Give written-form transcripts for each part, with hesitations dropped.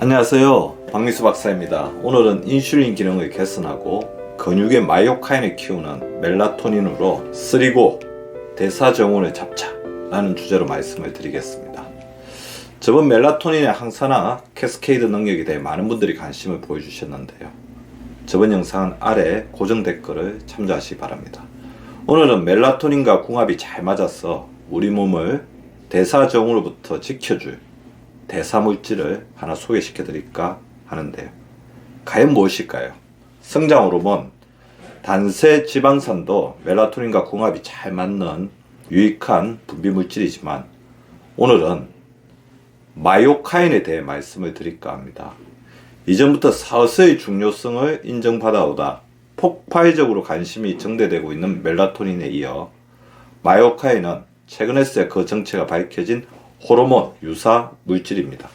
안녕하세요, 박미수 박사입니다. 오늘은 인슐린 기능을 개선하고 근육의 마이오카인을 키우는 멜라토닌으로 쓰리고 대사증후군을 잡자 라는 주제로 말씀을 드리겠습니다. 저번 멜라토닌의 항산화 캐스케이드 능력에 대해 많은 분들이 관심을 보여주셨는데요. 저번 영상은 아래 고정 댓글을 참조하시기 바랍니다. 오늘은 멜라토닌과 궁합이 잘 맞아서 우리 몸을 대사증후로부터 지켜줄 대사물질을 하나 소개시켜 드릴까 하는데요. 과연 무엇일까요? 성장 호르몬, 단세 지방산도 멜라토닌과 궁합이 잘 맞는 유익한 분비물질이지만 오늘은 마이오카인에 대해 말씀을 드릴까 합니다. 이전부터 서서히 중요성을 인정받아오다 폭발적으로 관심이 증대되고 있는 멜라토닌에 이어 마이오카인은 최근에서야 그 정체가 밝혀진 호르몬 유사 물질입니다.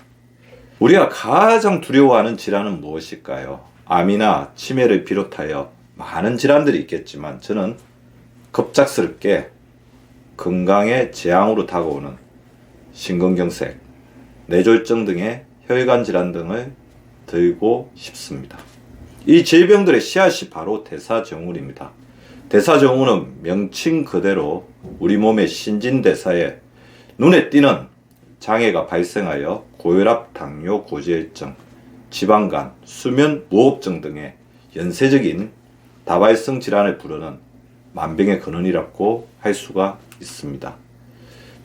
우리가 가장 두려워하는 질환은 무엇일까요? 암이나 치매를 비롯하여 많은 질환들이 있겠지만 저는 급작스럽게 건강에 재앙으로 다가오는 심근경색, 뇌졸중 등의 혈관 질환 등을 들고 싶습니다. 이 질병들의 씨앗이 바로 대사증후군입니다. 대사증후군은 명칭 그대로 우리 몸의 신진대사에 눈에 띄는 장애가 발생하여 고혈압, 당뇨, 고지혈증, 지방간, 수면 무호흡증 등의 연쇄적인 다발성 질환을 부르는 만병의 근원이라고 할 수가 있습니다.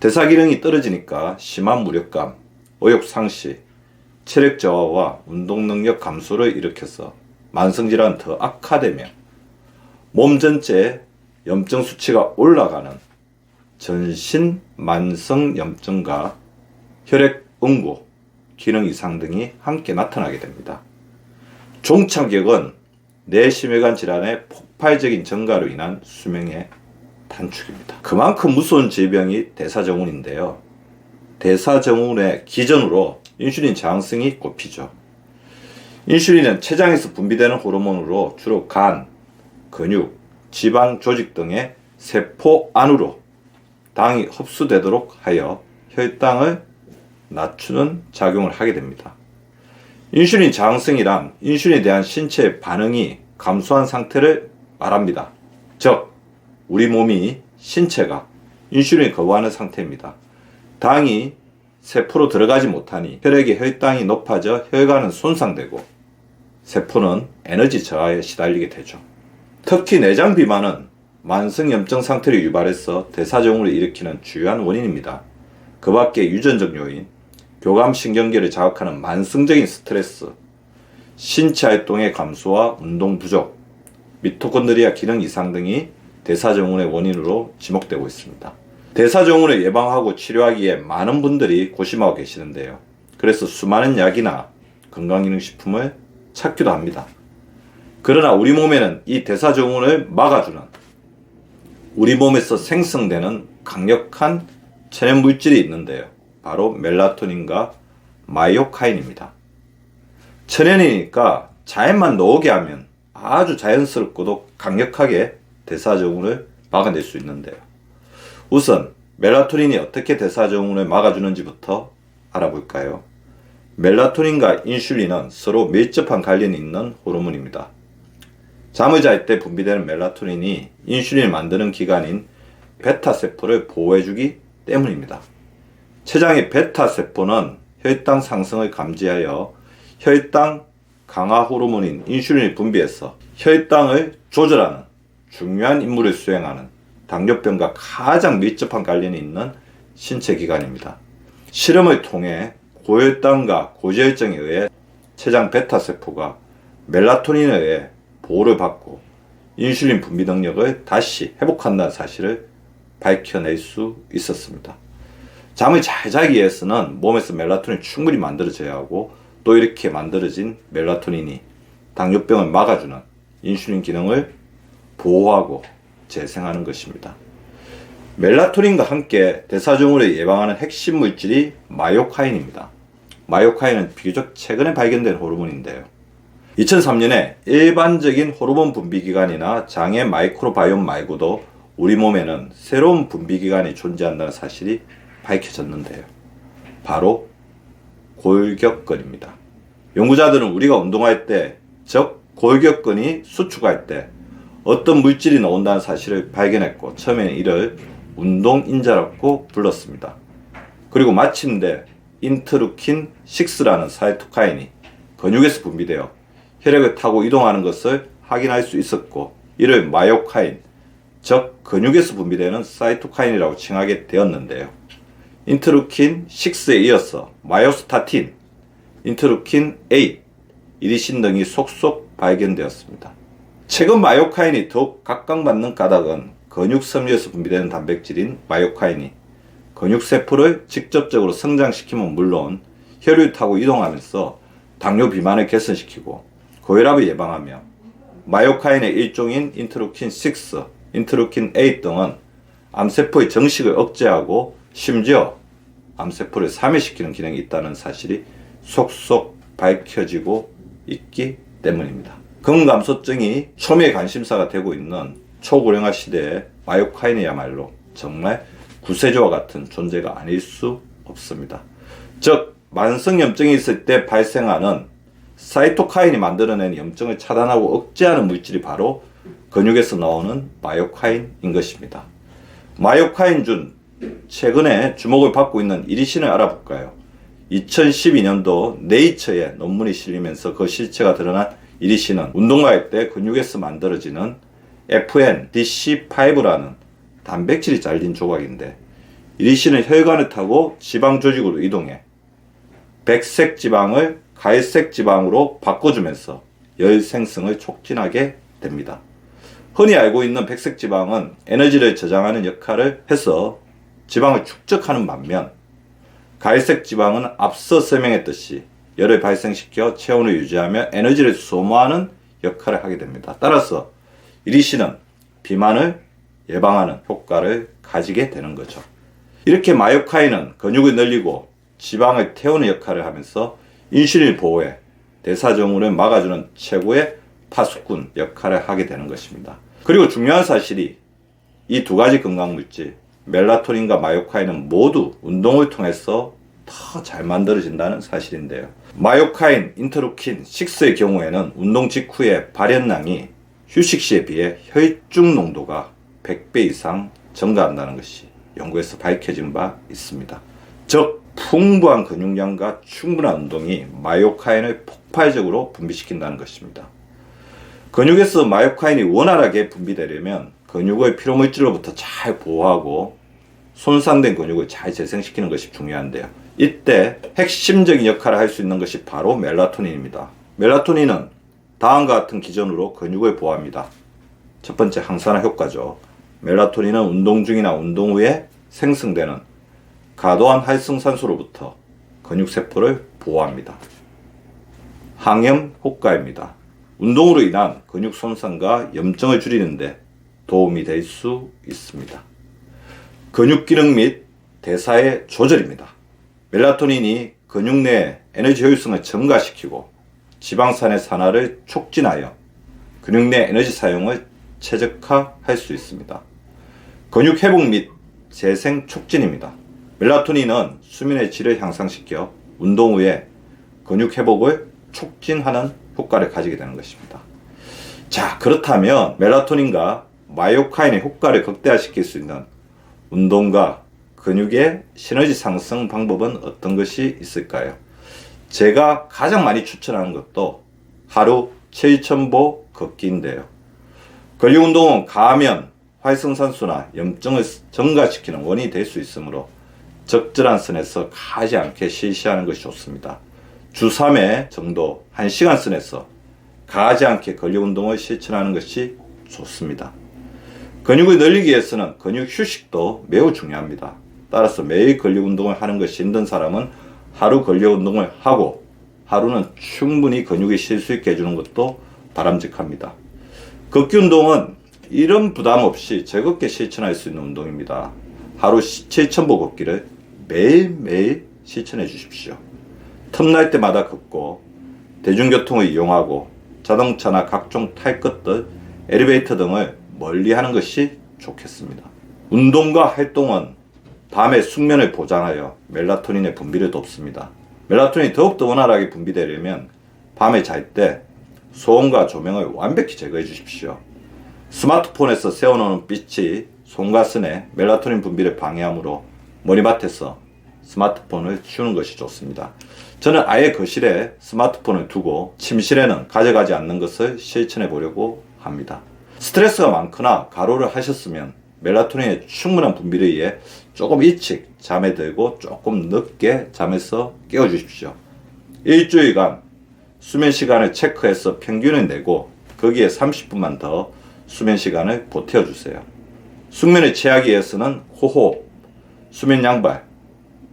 대사 기능이 떨어지니까 심한 무력감, 의욕 상실, 체력 저하와 운동 능력 감소를 일으켜서 만성질환은 더 악화되며 몸 전체의 염증 수치가 올라가는 전신 만성 염증과 혈액 응고, 기능 이상 등이 함께 나타나게 됩니다. 종착역은 뇌심혈관 질환의 폭발적인 증가로 인한 수명의 단축입니다. 그만큼 무서운 질병이 대사증후군인데요. 대사증후군의 기전으로 인슐린 저항성이 꼽히죠. 인슐린은 췌장에서 분비되는 호르몬으로 주로 간, 근육, 지방 조직 등의 세포 안으로 당이 흡수되도록 하여 혈당을 낮추는 작용을 하게 됩니다. 인슐린 저항성이란 인슐린에 대한 신체의 반응이 감소한 상태를 말합니다. 즉, 우리 몸이 신체가 인슐린을 거부하는 상태입니다. 당이 세포로 들어가지 못하니 혈액의 혈당이 높아져 혈관은 손상되고 세포는 에너지 저하에 시달리게 되죠. 특히 내장 비만은 만성염증 상태를 유발해서 대사증후군을 일으키는 주요한 원인입니다. 그 밖에 유전적 요인, 교감신경계를 자극하는 만성적인 스트레스, 신체 활동의 감소와 운동 부족, 미토콘드리아 기능 이상 등이 대사증후군의 원인으로 지목되고 있습니다. 대사증후군을 예방하고 치료하기에 많은 분들이 고심하고 계시는데요. 그래서 수많은 약이나 건강기능식품을 찾기도 합니다. 그러나 우리 몸에는 이 대사증후군을 막아주는 우리 몸에서 생성되는 강력한 천연 물질이 있는데요. 바로 멜라토닌과 마이오카인입니다. 천연이니까 자연만 나오게 하면 아주 자연스럽고도 강력하게 대사증후군을 막아낼 수 있는데요. 우선 멜라토닌이 어떻게 대사증후군을 막아주는지부터 알아볼까요? 멜라토닌과 인슐린은 서로 밀접한 관련이 있는 호르몬입니다. 잠을 잘 때 분비되는 멜라토닌이 인슐린을 만드는 기관인 베타세포를 보호해주기 때문입니다. 췌장의 베타세포는 혈당 상승을 감지하여 혈당 강화 호르몬인 인슐린을 분비해서 혈당을 조절하는 중요한 임무를 수행하는 당뇨병과 가장 밀접한 관련이 있는 신체 기관입니다. 실험을 통해 고혈당과 고지혈증에 의해 췌장 베타세포가 멜라토닌에 의해 보호를 받고 인슐린 분비 능력을 다시 회복한다는 사실을 밝혀낼 수 있었습니다. 잠을 잘 자기 위해서는 몸에서 멜라토닌이 충분히 만들어져야 하고 또 이렇게 만들어진 멜라토닌이 당뇨병을 막아주는 인슐린 기능을 보호하고 재생하는 것입니다. 멜라토닌과 함께 대사증후군을 예방하는 핵심 물질이 마이오카인입니다. 마이오카인은 비교적 최근에 발견된 호르몬인데요. 2003년에 일반적인 호르몬 분비기관이나 장의 마이크로바이옴 말고도 우리 몸에는 새로운 분비기관이 존재한다는 사실이 밝혀졌는데요. 바로 골격근입니다. 연구자들은 우리가 운동할 때, 즉 골격근이 수축할 때 어떤 물질이 나온다는 사실을 발견했고 처음에는 이를 운동인자라고 불렀습니다. 그리고 마침내 인터루킨 6라는 사이토카인이 근육에서 분비되어 혈액을 타고 이동하는 것을 확인할 수 있었고 이를 마이오카인, 즉 근육에서 분비되는 사이토카인이라고 칭하게 되었는데요. 인터루킨 6에 이어서 마이오스타틴, 인터루킨 8, 이리신 등이 속속 발견되었습니다. 최근 마이오카인이 더욱 각광받는 까닭은 근육 섬유에서 분비되는 단백질인 마이오카인이 근육세포를 직접적으로 성장시키면 물론 혈류를 타고 이동하면서 당뇨 비만을 개선시키고 고혈압을 예방하며 마이오카인의 일종인 인터루킨 6, 인터루킨 8 등은 암세포의 정식을 억제하고 심지어 암세포를 사멸시키는 기능이 있다는 사실이 속속 밝혀지고 있기 때문입니다. 근감소증이 초미의 관심사가 되고 있는 초고령화 시대에 마이오카인이야말로 정말 구세주와 같은 존재가 아닐 수 없습니다. 즉 만성염증이 있을 때 발생하는 사이토카인이 만들어낸 염증을 차단하고 억제하는 물질이 바로 근육에서 나오는 마이오카인인 것입니다. 마이오카인 중 최근에 주목을 받고 있는 이리신을 알아볼까요? 2012년도 네이처에 논문이 실리면서 그 실체가 드러난 이리신은 운동할 때 근육에서 만들어지는 FNDC5라는 단백질이 잘린 조각인데 이리신은 혈관을 타고 지방 조직으로 이동해 백색 지방을 갈색 지방으로 바꿔주면서 열 생성을 촉진하게 됩니다. 흔히 알고 있는 백색 지방은 에너지를 저장하는 역할을 해서 지방을 축적하는 반면 갈색 지방은 앞서 설명했듯이 열을 발생시켜 체온을 유지하며 에너지를 소모하는 역할을 하게 됩니다. 따라서 이리신은 비만을 예방하는 효과를 가지게 되는 거죠. 이렇게 마이오카인은 근육을 늘리고 지방을 태우는 역할을 하면서 인슐린 보호에 대사증후를 막아주는 최고의 파수꾼 역할을 하게 되는 것입니다. 그리고 중요한 사실이 이 두 가지 건강물질 멜라토닌과 마이오카인은 모두 운동을 통해서 더 잘 만들어진다는 사실인데요. 마이오카인, 인터루킨 6의 경우에는 운동 직후의 발현량이 휴식 시에 비해 혈중 농도가 100배 이상 증가한다는 것이 연구에서 밝혀진 바 있습니다. 즉 풍부한 근육량과 충분한 운동이 마이오카인을 폭발적으로 분비시킨다는 것입니다. 근육에서 마이오카인이 원활하게 분비되려면 근육의 피로물질로부터 잘 보호하고 손상된 근육을 잘 재생시키는 것이 중요한데요. 이때 핵심적인 역할을 할 수 있는 것이 바로 멜라토닌입니다. 멜라토닌은 다음과 같은 기전으로 근육을 보호합니다. 첫 번째, 항산화 효과죠. 멜라토닌은 운동 중이나 운동 후에 생성되는 과도한 활성산소로부터 근육세포를 보호합니다. 항염 효과입니다. 운동으로 인한 근육 손상과 염증을 줄이는데 도움이 될 수 있습니다. 근육 기능 및 대사의 조절입니다. 멜라토닌이 근육 내 에너지 효율성을 증가시키고 지방산의 산화를 촉진하여 근육 내 에너지 사용을 최적화할 수 있습니다. 근육 회복 및 재생 촉진입니다. 멜라토닌은 수면의 질을 향상시켜 운동 후에 근육 회복을 촉진하는 효과를 가지게 되는 것입니다. 자, 그렇다면 멜라토닌과 마이오카인의 효과를 극대화시킬 수 있는 운동과 근육의 시너지 상승 방법은 어떤 것이 있을까요? 제가 가장 많이 추천하는 것도 하루 7,000보 걷기인데요. 근력 운동은 가면 활성산소나 염증을 증가시키는 원인이 될 수 있으므로 적절한 선에서 가지 않게 실시하는 것이 좋습니다. 주 3회 정도 1시간 선에서 가지 않게 근력 운동을 실천하는 것이 좋습니다. 근육을 늘리기 위해서는 근육 휴식도 매우 중요합니다. 따라서 매일 근력 운동을 하는 것이 힘든 사람은 하루 근력 운동을 하고 하루는 충분히 근육이 쉴 수 있게 해주는 것도 바람직합니다. 걷기 운동은 이런 부담 없이 즐겁게 실천할 수 있는 운동입니다. 하루 7,000보 걷기를 매일매일 실천해 주십시오. 틈날 때마다 걷고 대중교통을 이용하고 자동차나 각종 탈 것들, 엘리베이터 등을 멀리하는 것이 좋겠습니다. 운동과 활동은 밤의 숙면을 보장하여 멜라토닌의 분비를 돕습니다. 멜라토닌이 더욱더 원활하게 분비되려면 밤에 잘 때 소음과 조명을 완벽히 제거해 주십시오. 스마트폰에서 새어나오는 빛이 송가선의 멜라토닌 분비를 방해하므로 머리맡에서 스마트폰을 치우는 것이 좋습니다. 저는 아예 거실에 스마트폰을 두고 침실에는 가져가지 않는 것을 실천해 보려고 합니다. 스트레스가 많거나 과로를 하셨으면 멜라토닌의 충분한 분비를 위해 조금 일찍 잠에 들고 조금 늦게 잠에서 깨워 주십시오. 일주일간 수면 시간을 체크해서 평균을 내고 거기에 30분만 더 수면 시간을 보태어 주세요. 숙면에 취하기 위해서는 호흡, 수면 양발,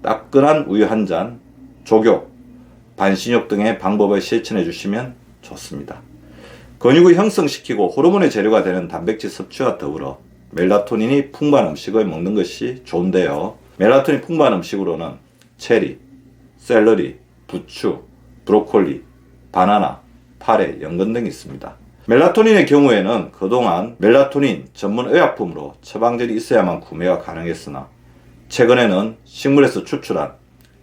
따끈한 우유 한 잔, 족욕, 반신욕 등의 방법을 실천해 주시면 좋습니다. 근육을 형성시키고 호르몬의 재료가 되는 단백질 섭취와 더불어 멜라토닌이 풍부한 음식을 먹는 것이 좋은데요. 멜라토닌 풍부한 음식으로는 체리, 샐러리, 부추, 브로콜리, 바나나, 파래, 연근 등이 있습니다. 멜라토닌의 경우에는 그동안 멜라토닌 전문 의약품으로 처방전이 있어야만 구매가 가능했으나 최근에는 식물에서 추출한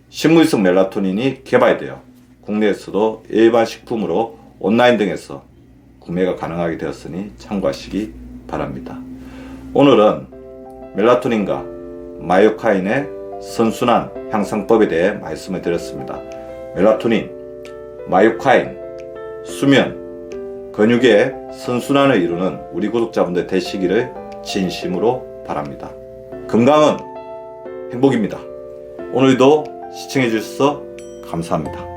식물성 멜라토닌이 개발되어 국내에서도 일반 식품으로 온라인 등에서 구매가 가능하게 되었으니 참고하시기 바랍니다. 오늘은 멜라토닌과 마이오카인의 선순환 향상법에 대해 말씀을 드렸습니다. 멜라토닌, 마이오카인, 수면, 근육의 선순환을 이루는 우리 구독자분들 되시기를 진심으로 바랍니다. 건강은 행복입니다. 오늘도 시청해 주셔서 감사합니다.